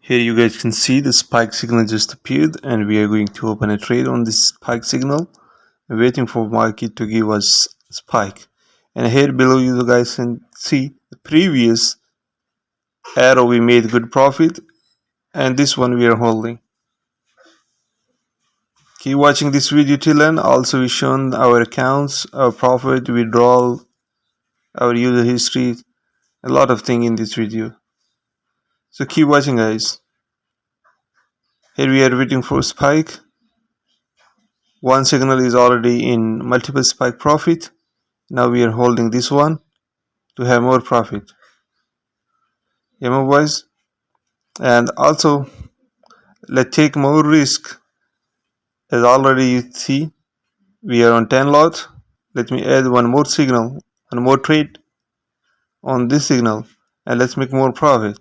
Here you guys can see the spike signal just appeared, and we are going to open a trade on this spike signal, waiting for market to give us spike. And here below you guys can see the previous arrow we made good profit, and this one we are holding. Keep watching this video till end. Also we shown our accounts, our profit, withdrawal, our user history, a lot of things in this video. So keep watching guys. Here we are waiting for spike. One signal is already in multiple spike profit. Now we are holding this one to have more profit. Yeah, my boys. And also let's take more risk. As already you see, we are on 10 lot. Let me add one more signal, one more trade on this signal, and let's make more profit.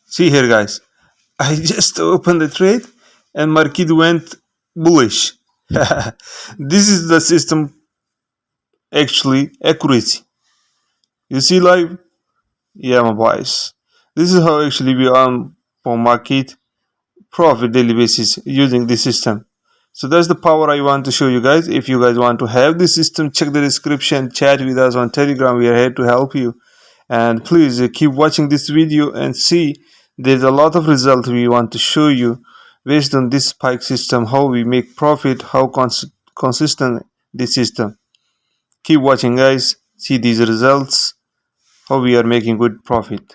See here guys, I just opened the trade and market went bullish. This is the system actually accuracy. You see live? Yeah, my boys. This is how actually we earn for market profit daily basis using this system. So that's the power I want to show you guys. If you guys want to have this system, check the description, chat with us on Telegram. We are here to help you. And please keep watching this video and see there's a lot of results we want to show you based on this spike system, how we make profit, how consistent this system. Keep watching guys, see these results, how we are making good profit.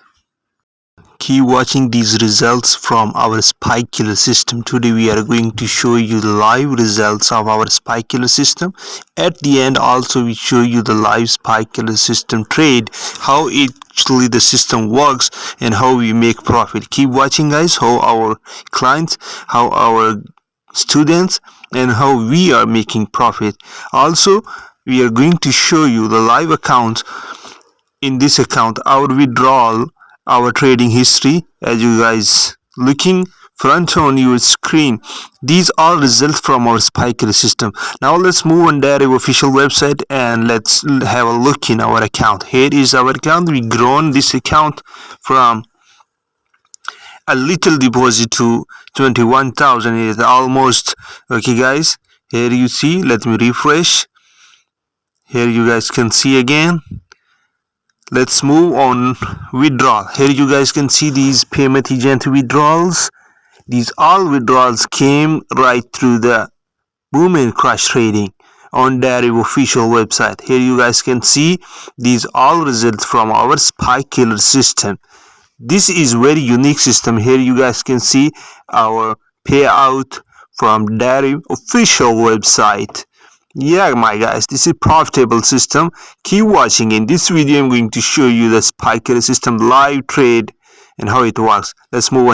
Keep watching these results from our spike killer system. Today we are going to show you the live results of our spike killer system. At the end also we show you the live spike killer system trade, how actually the system works and how we make profit. Keep watching guys, how our clients, how our students, and how we are making profit. Also we are going to show you the live account. In this account, our withdrawal, our trading history, as you guys looking front on your screen. These are results from our spike killer system. Now let's move on Deriv official website and let's have a look in our account. Here is our account. We grown this account from a little deposit to 21,000. It is almost okay guys. Here you see, let me refresh. Here you guys can see again. Let's move on withdrawal. Here you guys can see these payment agent withdrawals. These all withdrawals came right through the boom and crash trading on Deriv official website. Here you guys can see these all results from our spike killer system. This is very unique system. Here you guys can see our payout from Deriv official website. Yeah my guys, this is profitable system. Keep watching. In this video I'm going to show you the spike killer system live trade and how it works. Let's move on.